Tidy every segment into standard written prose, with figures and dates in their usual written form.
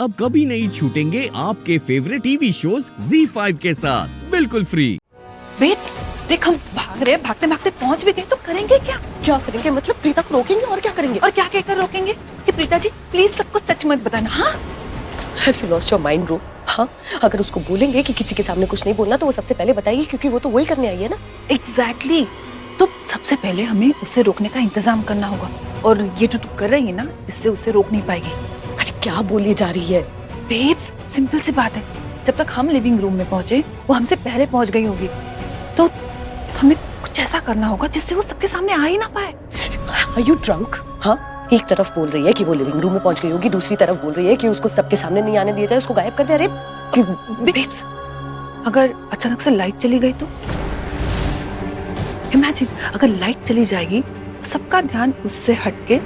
अब कभी नहीं छूटेंगे आपके फेवरेट टीवी शोज ZEE5 के साथ बिल्कुल फ्री। बेब्स, देख हम भाग रहे, भागते भागते पहुंच भी गए तो करेंगे क्या? क्या करेंगे मतलब? प्रीता को रोकेंगे और क्या करेंगे? और क्या कहकर रोकेंगे कि प्रीता जी प्लीज सबको सच मत बताना। हाँ, Have you lost your mind, bro? हाँ, अगर उसको बोलेंगे कि किसी के सामने कुछ नहीं बोलना तो वो सबसे पहले बताएगी, क्योंकि वो तो वही करने आई है ना। एग्जैक्टली। तो सबसे पहले हमें उसे रोकने का इंतजाम करना होगा, और ये जो तू कर रही है ना, इससे उसे रोक नहीं पाएगी। अरे क्या बोली जा रही है? बेब्स, सिंपल सी बात है, जब तक हम लिविंग रूम में पहुंचे वो हमसे पहले पहुंच गई होगी, तो हमें कुछ ऐसा करना होगा जिससे वो सबके सामने आ ही ना पाए। Are you drunk? हाँ, एक तरफ बोल रही है कि वो लिविंग रूम में पहुंच गई होगी, दूसरी तरफ बोल रही है कि उसको सबके सामने नहीं आने दिया जाए, उसको गायब कर दे। अरे बेब्स, अगर अचानक से लाइट चली गई तो? इमेजिन, अगर लाइट चली जाएगी तो सबका ध्यान उससे हटके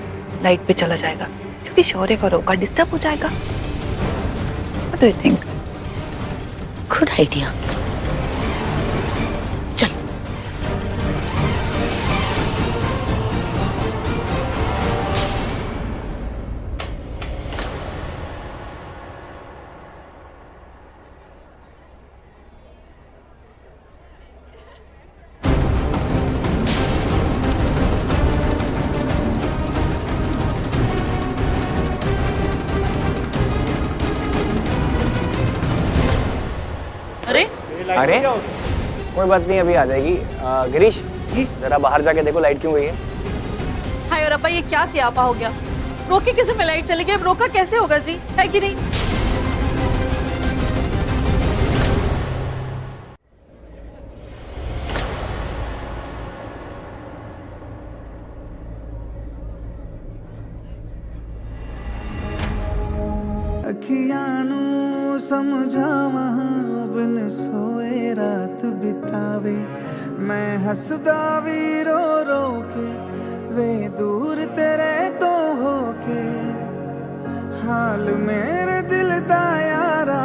लाइट पे चला जाएगा, क्योंकि शौर्य का रोका डिस्टर्ब हो जाएगा। What do you think? Good idea. चल। अरे कोई बात नहीं, अभी आ जाएगी। गिरीश, जरा बाहर जाके देखो लाइट क्यों गई है। हाय और अब्बा, ये क्या सियापा हो गया? रोके किसी में लाइट चली गई, अब रोका कैसे होगा जी, है कि नहीं? अखियां नू समझावा बिन सोए रात बितावे, मैं हसदा भी रो रो के वे दूर तेरे तो होके, हाल मेरे दिल दा यारा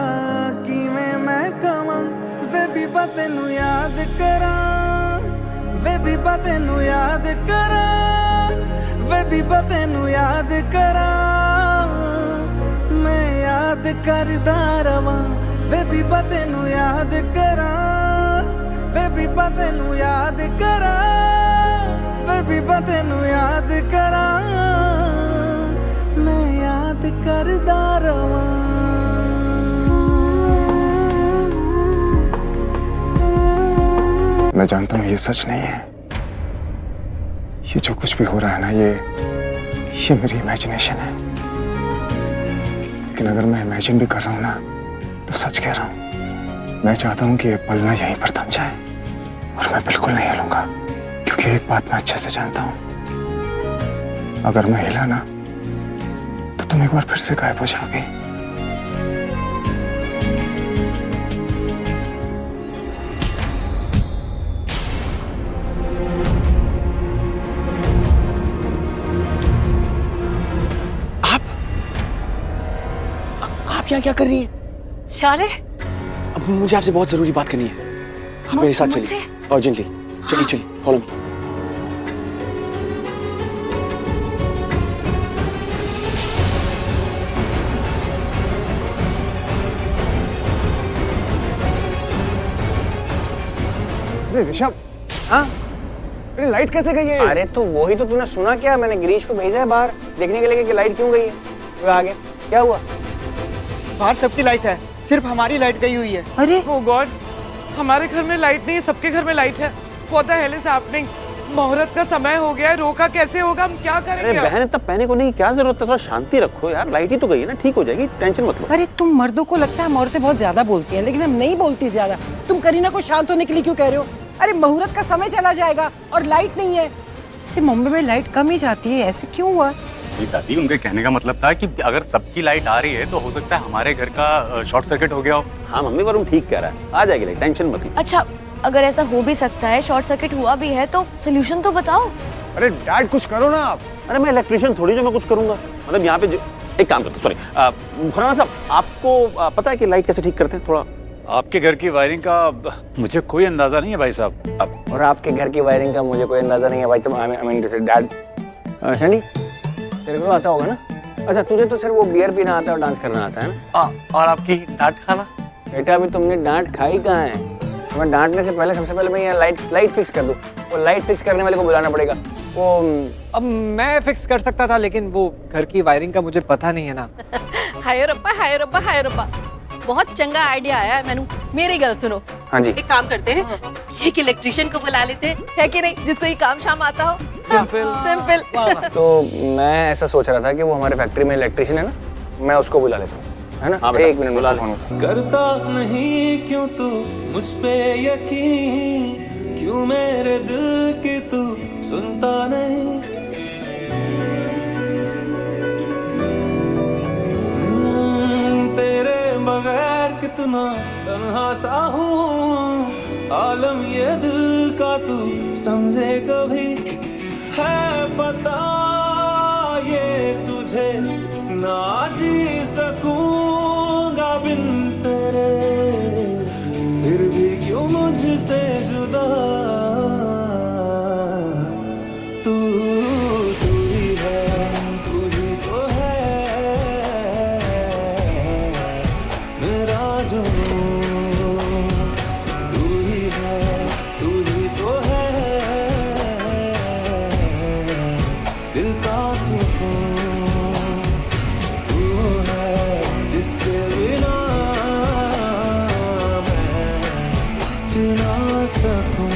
किवें मैं कवां, वे भी तेनू याद करा, वे भी तेनू याद करा, वे भी तेनू याद करा, मैं याद करदा रवां, वे भी तेनू याद करा, वे भी तेनू याद करा, वे भी तेनू याद करा, मैं याद करदा रवां। मैं जानता हूं ये सच नहीं है, ये जो कुछ भी हो रहा है ना, ये मेरी इमेजिनेशन है, लेकिन अगर मैं इमेजिन भी कर रहा हूं ना तो सच कह रहा हूं। मैं चाहता हूं कि ये पल ना यहीं पर थम जाए, और मैं बिल्कुल नहीं हिलूंगा, क्योंकि एक बात मैं अच्छे से जानता हूं, अगर मैं हिला ना तो तुम एक बार फिर से गायब हो जाओगे। आप यहाँ क्या कर रही हैं? शौर्य, अब मुझे आपसे बहुत जरूरी बात करनी है, आप मेरे साथ चलिए अर्जेंटली। चलिए चलिए, फॉलो मी। अरे ऋषभ, हाँ अरे लाइट कैसे गई है? अरे तो वही तो तूने सुना क्या, मैंने गिरीश को भेजा है बाहर देखने के लिए कि लाइट क्यों गई है। वो आ गया, क्या हुआ? बाहर सबकी लाइट है, सिर्फ हमारी लाइट गई हुई है। अरे ओह गॉड, हमारे घर में लाइट नहीं है, सबके घर में लाइट है। What the hell is happening? मुहूर्त का समय हो गया है, रोका कैसे होगा? हम क्या करेंगे? अरे बहन, इतना पैनिक होने की क्या जरूरत है, थोड़ा शांति रखो यार, लाइट ही तो गई है ना, ठीक हो जाएगी, टेंशन मत लो। अरे तुम मर्दों को लगता है हम औरतें बहुत ज्यादा बोलती हैं, लेकिन हम नहीं बोलती ज्यादा। तुम करीना को शांत होने के लिए क्यों कह रहे हो? अरे मुहूर्त का समय चला जाएगा और लाइट नहीं है। इसे मुंबई में लाइट कम ही जाती है, ऐसे क्यों हुआ? दादी, उनके कहने का मतलब था कि अगर सबकी लाइट आ रही है तो हो सकता है हमारे घर का शॉर्ट सर्किट हो गया हो। हाँ मम्मी, वरुण ठीक कह रहा है, आ जाएगी लाइट, टेंशन मत लो। अच्छा अगर ऐसा हो भी सकता है, शॉर्ट सर्किट हुआ भी है, तो सोल्यूशन तो बताओ। अरे डैड कुछ करो ना आप। अरे मैं इलेक्ट्रिशियन थोड़ी जो मैं कुछ करूंगा, मतलब यहाँ पे जो एक काम करता हूँ, सॉरी खुराना साहब, आपको पता है कि लाइट कैसे ठीक करते हैं? थोड़ा आपके घर की वायरिंग का मुझे कोई अंदाजा नहीं है भाई साहब। और आपके घर की वायरिंग का मुझे कोई अंदाजा नहीं है भाई साहब। I mean dad. सैंडी, तेरे को आता होगा ना? अच्छा तुझे तो सिर्फ वो बियर पीना आता है और डांस करना आता है ना? और आपकी डांट खाना? बेटा अभी तुमने डांट खाई कहाँ है? मैं डांटने से पहले सबसे पहले मैं यहाँ लाइट फिक्स कर दूँ। वो लाइट फिक्स करने वाले को बुलाना पड़ेगा। वो अब मैं फिक्स कर सकता था लेकिन वो घर की वायरिंग का मुझे पता नहीं है ना। हाय रब्बा बहुत चंगा आइडिया आया है मैनू। मेरी गल सुनो। हाँ जी। एक काम करते हैं, एक इलेक्ट्रिशियन को बुला लेते हैं, है कि नहीं, जिसको ये काम शाम आता हो। सिंपल। तो मैं ऐसा सोच रहा था कि वो हमारे फैक्ट्री में इलेक्ट्रिशियन है ना, मैं उसको बुला लेता हूँ, है ना? हाँ, एक मिनट बुला फोन करता नहीं क्यों तू मुझ पे यकीन, क्यों मेरे दिल की तू सुनता नहीं। तेरे बगैर कितना तन्हा सा हूँ, आलम ये दिल का तू समझे कभी, है पता ये तुझे ना जी सकूंगा बिन तेरे, फिर भी क्यों मुझसे जुदा तू ही है, तू ही तो है मेरा जुनून, तू ही है, तू ही तो है दिल का सुकून, तू है जिसके बिना मैं जी ना सकूं।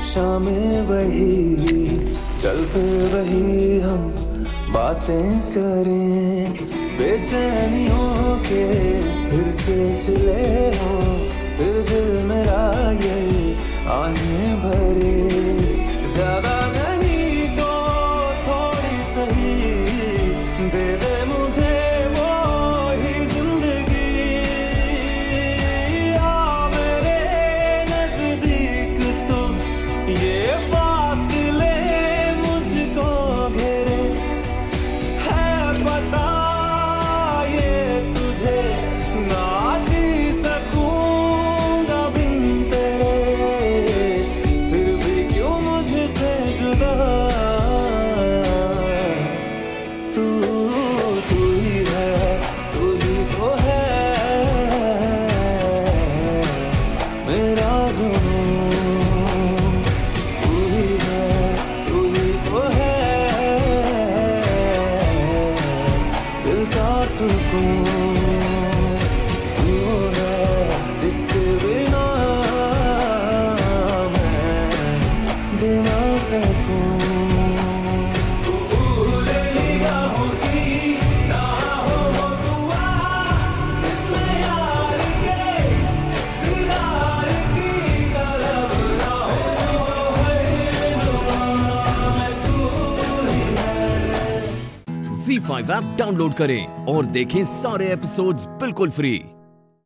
शामें वही चल पे वही हम बातें करें, बेचैनियों के फिर सिलसिले हो, फिर दिल मेरा ये आहें भरे, ज्यादा नहीं तो थोड़ी सही दे दे मुझे वो ही जिंदगी, आ मेरे नजदीक तो ये फासले मुझको घेरे, है पता ये तुझे ना जी सकूंगा बिन तेरे, फिर भी क्यों मुझसे जुदा तू ही है, तू ही तो है मेरा जुनून, तू ही है, तू ही तो है दिल का सुकून, तू है जिसके बिना मैं जी ना सकूं। तू भूल निगाहों की ना हो वो दुआ, इसमें यार के दीदार की तलब ना हो, है दुआ मैं तू ही है। Z5 ऐप डाउनलोड करें और देखें सारे एपिसोड्स बिल्कुल फ्री।